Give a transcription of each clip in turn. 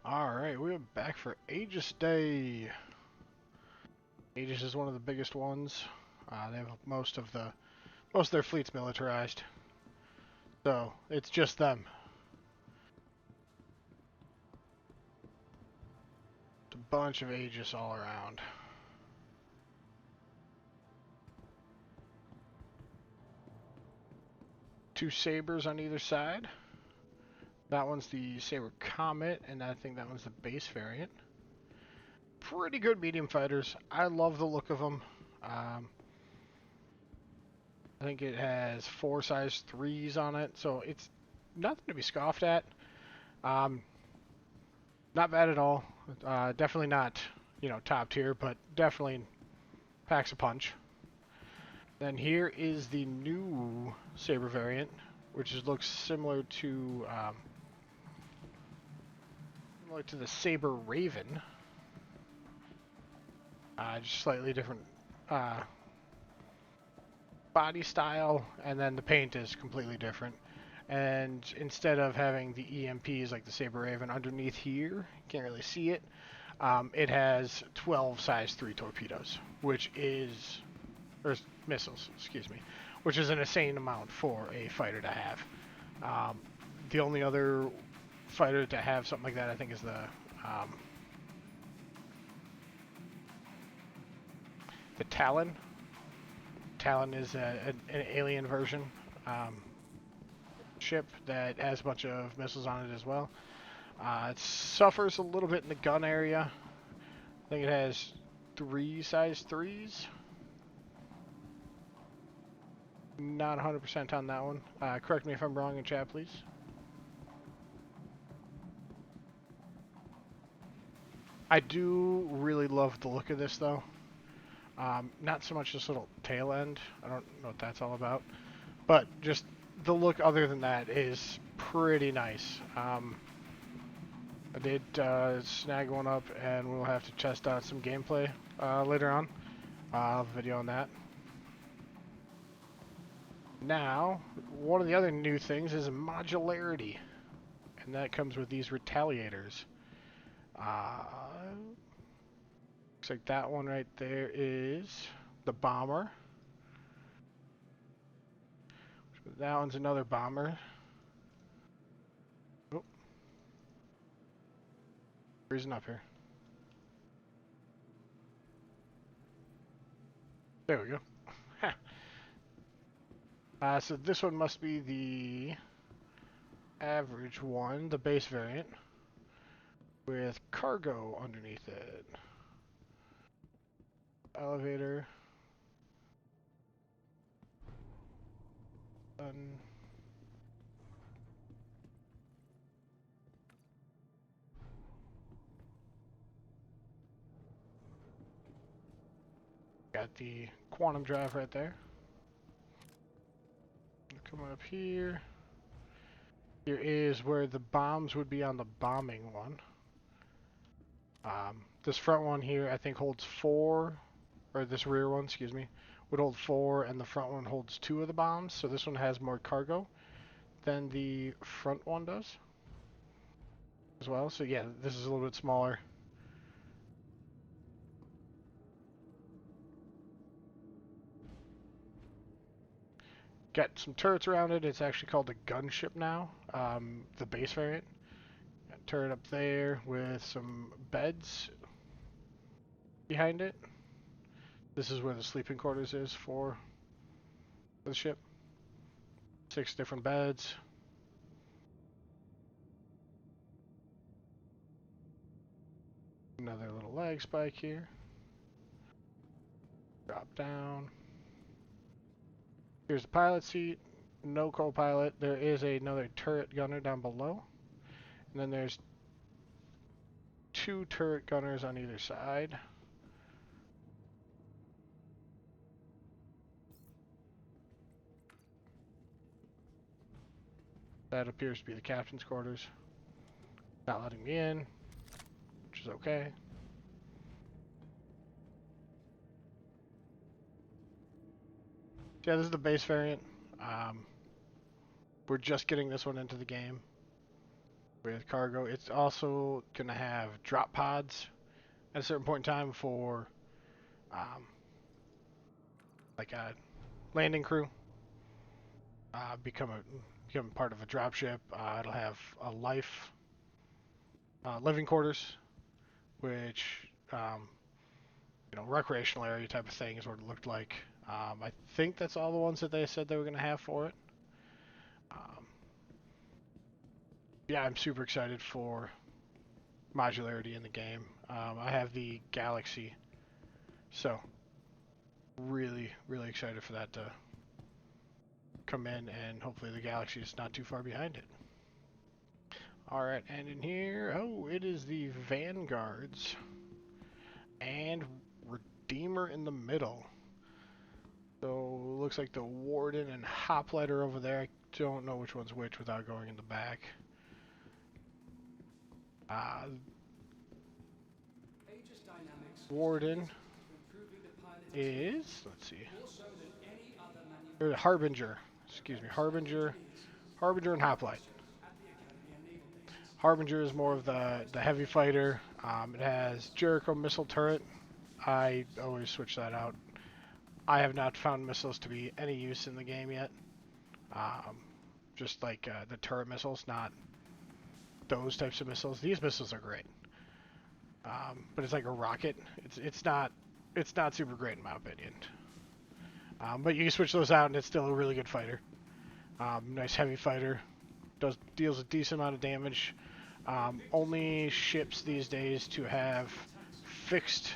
Alright, we're back for Aegis Day. Aegis is one of the biggest ones. They have most of their fleets militarized. So, it's just them. It's a bunch of Aegis all around. Two Sabres on either side. That one's the Sabre Comet, and I think that one's the base variant. Pretty good medium fighters. I love the look of them. I think it has 4 size 3s on it, so it's nothing to be scoffed at. Not bad at all. Definitely not, top tier, but definitely packs a punch. Then here is the new Sabre variant, which looks similar to the Sabre Raven. Just slightly different body style, and then the paint is completely different. And instead of having the EMPs like the Sabre Raven underneath here, you can't really see it, it has 12 size 3 torpedoes, or missiles, excuse me, which is an insane amount for a fighter to have. The only other fighter to have something like that, I think, is the Talon. Talon is an alien version ship that has a bunch of missiles on it as well. It suffers a little bit in the gun area. I think it has 3 size 3s. Not 100% on that one. Correct me if I'm wrong in chat, please. I do really love the look of this, though. Not so much this little tail end. I don't know what that's all about. But just the look other than that is pretty nice. I did snag one up, and we'll have to test out some gameplay later on. I'll have a video on that. Now, one of the other new things is modularity. And that comes with these retaliators. Looks like that one right there is the bomber. That one's another bomber. Oh. Freezing up here. There we go. So this one must be the average one, the base variant, with cargo underneath it. Elevator. Got the quantum drive right there. Coming up here. Here is where the bombs would be on the bombing one. This front one here, I think, holds 4, or this rear one, excuse me, would hold 4, and the front one holds 2 of the bombs. So this one has more cargo than the front one does as well. So yeah, this is a little bit smaller. Got some turrets around it. It's actually called a gunship now, the base variant. Got a turret up there with some beds behind it. This is where the sleeping quarters is for the ship. 6 different beds. Another little lag spike here. Drop down. Here's the pilot seat. No co-pilot. There is another turret gunner down below. And then there's 2 turret gunners on either side. That appears to be the captain's quarters. Not letting me in, which is okay. Yeah, this is the base variant. We're just getting this one into the game. with cargo. It's also going to have drop pods at a certain point in time for like a landing crew. Become part of a dropship. It'll have a living quarters, which recreational area type of thing is what it looked like. I think that's all the ones that they said they were going to have for it. Yeah, I'm super excited for modularity in the game. I have the Galaxy, so really, really excited for that to come in, and hopefully the Galaxy is not too far behind it. Alright, and in here, it is the Vanguards and Redeemer in the middle. So, looks like the Warden and Hoplite are over there. I don't know which one's which without going in the back. Aegis Dynamics Warden is, let's see, or the Harbinger, excuse me, Harbinger and Hoplite. Harbinger is more of the heavy fighter. It has Jericho missile turret. I always switch that out. I have not found missiles to be any use in the game yet. Just like the turret missiles, not those types of missiles. These missiles are great, but it's like a rocket. It's not super great in my opinion. But you can switch those out, and it's still a really good fighter. Nice heavy fighter. Deals a decent amount of damage. Only ships these days to have fixed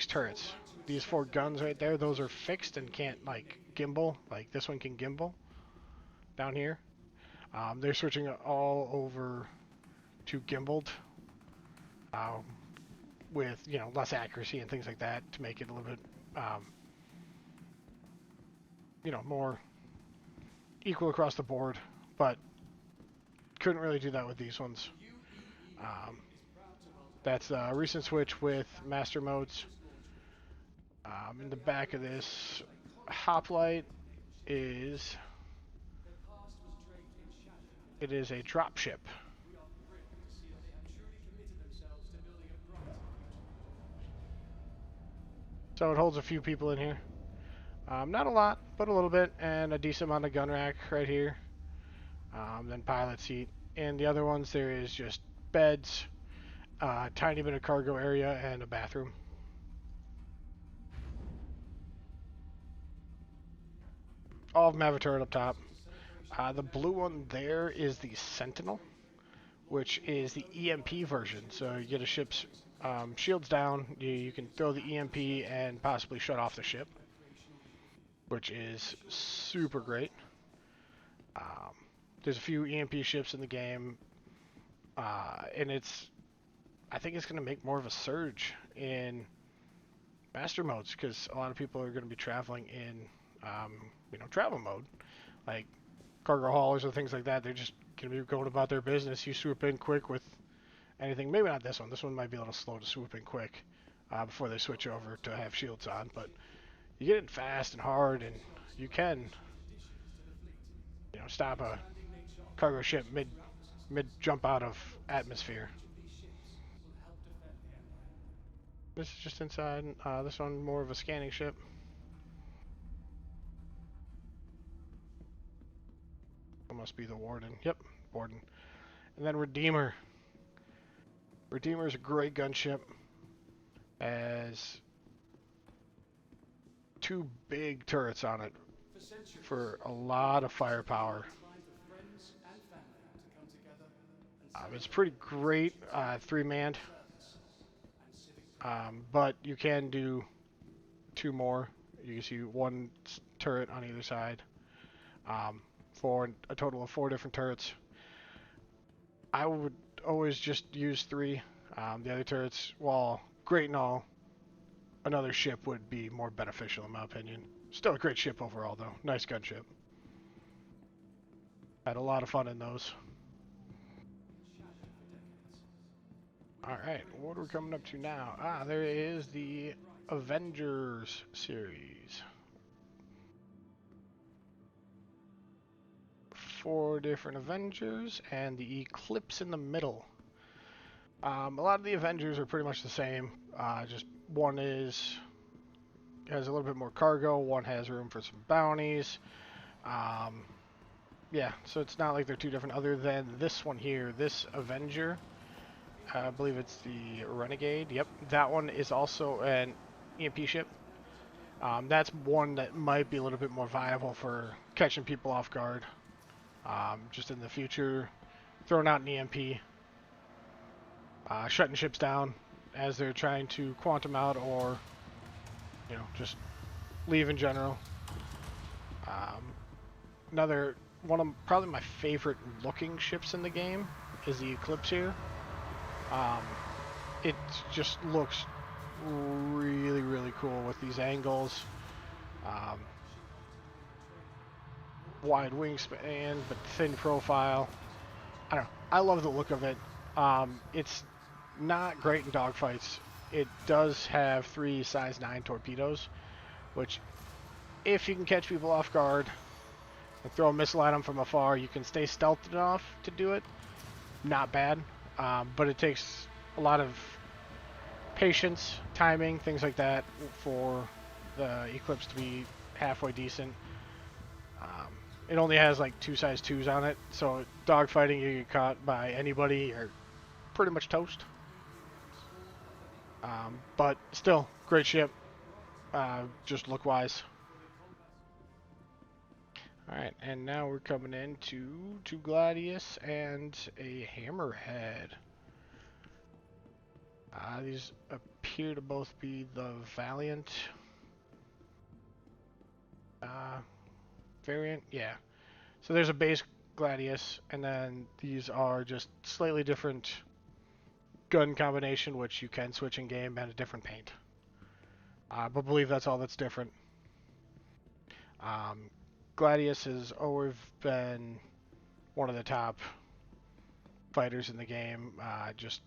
turrets. These 4 guns right there, those are fixed and can't like gimbal. Like this one can gimbal down here. They're switching it all over to gimbaled with less accuracy and things like that to make it a little bit more equal across the board, but couldn't really do that with these ones. That's a recent switch with master modes. In the back of this Hoplite is a dropship. So it holds a few people in here. Not a lot, but a little bit, and a decent amount of gun rack right here. Then pilot seat. And the other ones, there is just beds, tiny bit of cargo area, and a bathroom. All of them have a turret up top. The blue one there is the Sentinel, which is the EMP version. So you get a ship's shields down, you can throw the EMP and possibly shut off the ship, which is super great. There's a few EMP ships in the game, and I think it's going to make more of a surge in master modes, because a lot of people are going to be traveling in travel mode, like cargo haulers or things like that. They're just going to be going about their business. You swoop in quick with anything. Maybe not this one. This one might be a little slow to swoop in quick before they switch over to have shields on, but you get in fast and hard, and you can stop a cargo ship mid jump out of atmosphere. This is just inside. This one more of a scanning ship. That must be the Warden. Yep, Warden. And then Redeemer. Redeemer is a great gunship. Has 2 big turrets on it for a lot of firepower. It's pretty great 3-manned, but you can do 2 more. You can see 1 turret on either side for a total of 4 different turrets. I would always just use 3. The other turrets, while great and all, another ship would be more beneficial in my opinion. Still a great ship overall though. Nice gunship. Had a lot of fun in those. Alright, what are we coming up to now? There is the Avengers series. 4 different Avengers and the Eclipse in the middle. A lot of the Avengers are pretty much the same. Just one has a little bit more cargo, one has room for some bounties. Yeah, so it's not like they're too different other than this one here, this Avenger. I believe it's the Renegade. Yep, that one is also an EMP ship. That's one that might be a little bit more viable for catching people off guard. Just in the future, throwing out an EMP, shutting ships down as they're trying to quantum out or, just leave in general. Another one of probably my favorite looking ships in the game is the Eclipse here. It just looks really, really cool with these angles. Wide wingspan, but thin profile. I don't know. I love the look of it. It's not great in dogfights. It does have 3 size 9 torpedoes, which, if you can catch people off guard and throw a missile at them from afar, you can stay stealthed enough to do it. Not bad, but it takes a lot of patience, timing, things like that for the Eclipse to be halfway decent. It only has like 2 size 2s on it, so dogfighting, you get caught by anybody, you're pretty much toast. But still, great ship, just look-wise. Alright, and now we're coming into 2 Gladius and a Hammerhead. These appear to both be the Valiant variant, yeah. So there's a base Gladius, and then these are just slightly different gun combination, which you can switch in game, and a different paint. But believe that's all that's different. Gladius has always been one of the top fighters in the game. Just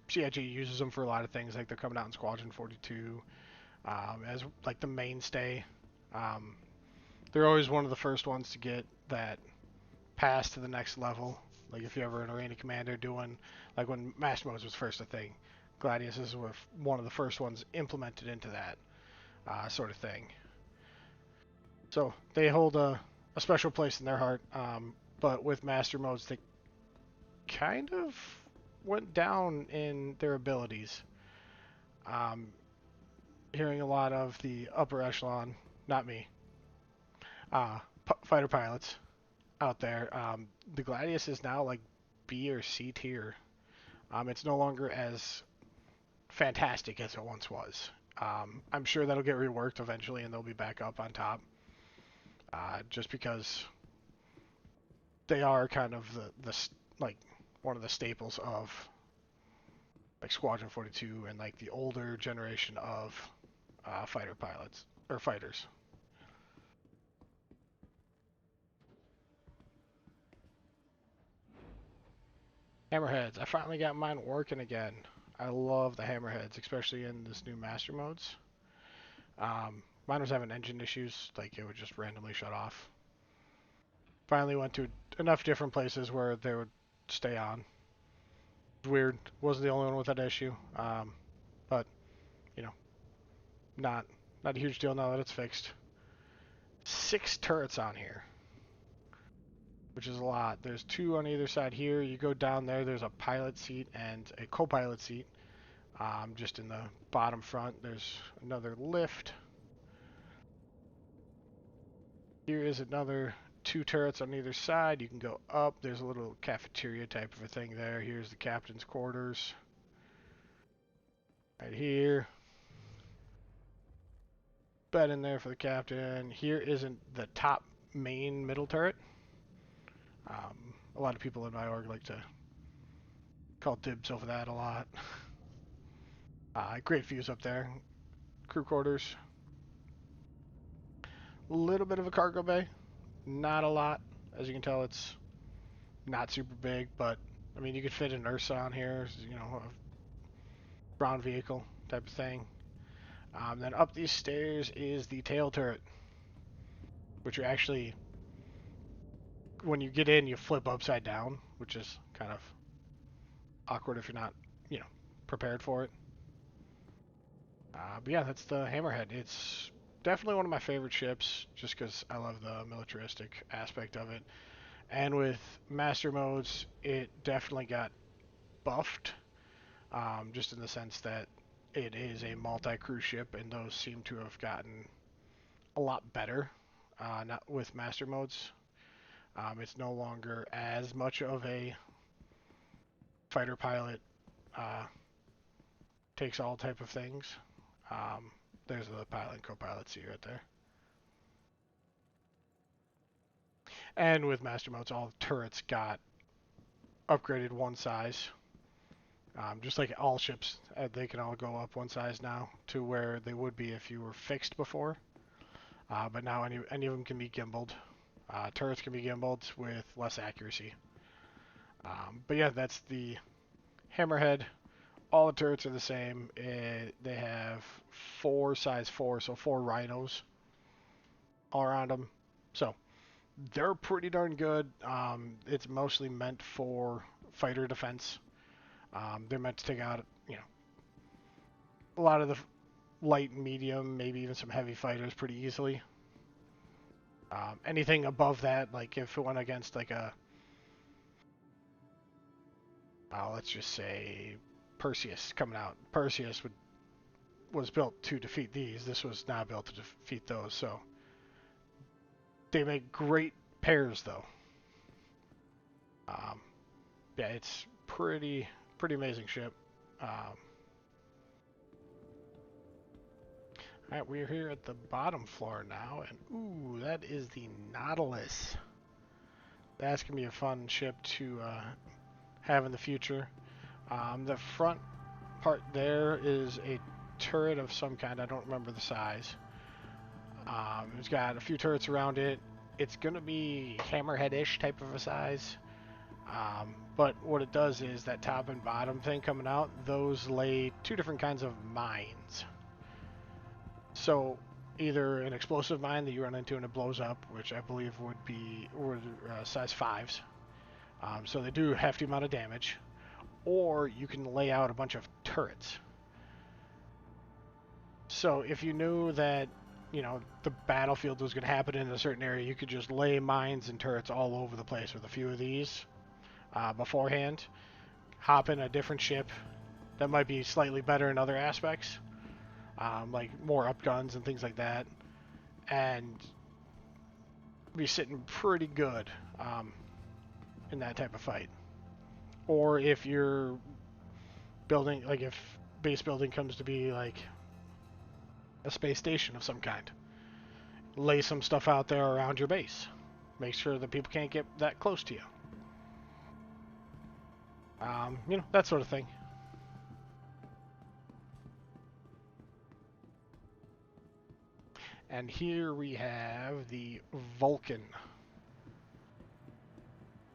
CIG uses them for a lot of things, like they're coming out in Squadron 42 as like the mainstay. They're always one of the first ones to get that pass to the next level. Like if you're ever an arena commander doing, like when Master Modes was first a thing, Gladiuses were one of the first ones implemented into that sort of thing. So they hold a special place in their heart. But with Master Modes, they kind of went down in their abilities. Hearing a lot of the upper echelon, not me, fighter pilots out there, the Gladius is now like B or C tier. It's no longer as fantastic as it once was. I'm sure that'll get reworked eventually and they'll be back up on top. Just because they are kind of the like one of the staples of like Squadron 42 and like the older generation of fighter pilots or fighters. Hammerheads. I finally got mine working again. I love the hammerheads, especially in this new master modes. Mine was having engine issues, like it would just randomly shut off. Finally went to enough different places where they would stay on. Weird. Wasn't the only one with that issue. But, not a huge deal now that it's fixed. 6 turrets on here, which is a lot. There's 2 on either side here. You go down there, there's a pilot seat and a co-pilot seat. Just in the bottom front, there's another lift. Here is another 2 turrets on either side. You can go up. There's a little cafeteria type of a thing there. Here's the captain's quarters. Right here. Bed in there for the captain. Here isn't the top main middle turret. A lot of people in my org like to call dibs over that a lot. Great views up there. Crew quarters. A little bit of a cargo bay. Not a lot. As you can tell, it's not super big, but I mean, you could fit an Ursa on here, a brown vehicle type of thing. Then up these stairs is the tail turret, which are actually when you get in, you flip upside down, which is kind of awkward if you're not, prepared for it. But yeah, that's the Hammerhead. It's definitely one of my favorite ships, just because I love the militaristic aspect of it. And with master modes, it definitely got buffed, just in the sense that it is a multi-crew ship, and those seem to have gotten a lot better. Not with master modes. It's no longer as much of a fighter pilot takes all type of things. There's the pilot and co-pilot seat right there. And with master modes, all the turrets got upgraded one size. Just like all ships, they can all go up one size now to where they would be if you were fixed before. But now any of them can be gimbaled. Turrets can be gimbaled with less accuracy. But yeah, that's the Hammerhead. All the turrets are the same. They have 4 size 4, so 4 rhinos all around them. So they're pretty darn good. It's mostly meant for fighter defense. They're meant to take out, a lot of the light and medium, maybe even some heavy fighters pretty easily. Anything above that, like if it went against like a, let's just say Perseus coming out. Perseus was built to defeat these. This was not built to defeat those. So they make great pairs, though. Yeah, it's pretty amazing ship. Alright, we're here at the bottom floor now, and ooh, that is the Nautilus. That's going to be a fun ship to have in the future. The front part there is a turret of some kind. I don't remember the size. It's got a few turrets around it. It's going to be Hammerhead-ish type of a size. But what it does is that top and bottom thing coming out, those lay 2 different kinds of mines. So either an explosive mine that you run into and it blows up, which I believe would be size 5s. So they do a hefty amount of damage. Or you can lay out a bunch of turrets. So if you knew that, the battlefield was going to happen in a certain area, you could just lay mines and turrets all over the place with a few of these beforehand. Hop in a different ship that might be slightly better in other aspects, like more up guns and things like that, and be sitting pretty good in that type of fight. Or if you're building, like if base building comes to be like a space station of some kind, lay some stuff out there around your base. Make sure that people can't get that close to you. That sort of thing. And here we have the Vulcan.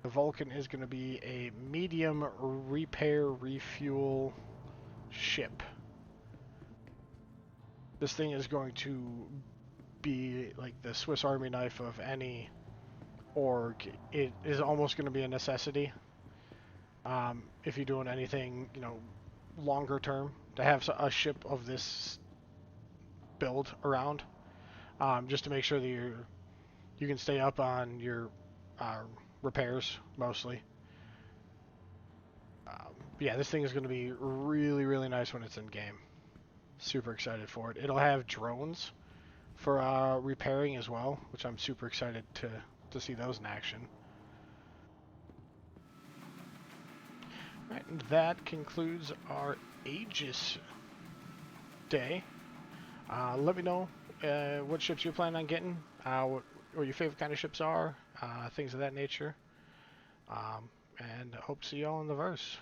The Vulcan is going to be a medium repair refuel ship. This thing is going to be like the Swiss Army knife of any org. It is almost going to be a necessity if you're doing anything, longer term, to have a ship of this build around, just to make sure that you can stay up on your repairs mostly. Yeah, this thing is going to be really nice when it's in game. Super excited for it. It'll have drones for repairing as well, which I'm super excited to see those in action. Right, and that concludes our Aegis day. Let me know what ships you plan on getting, what your favorite kind of ships are, things of that nature. And hope to see y'all in the verse.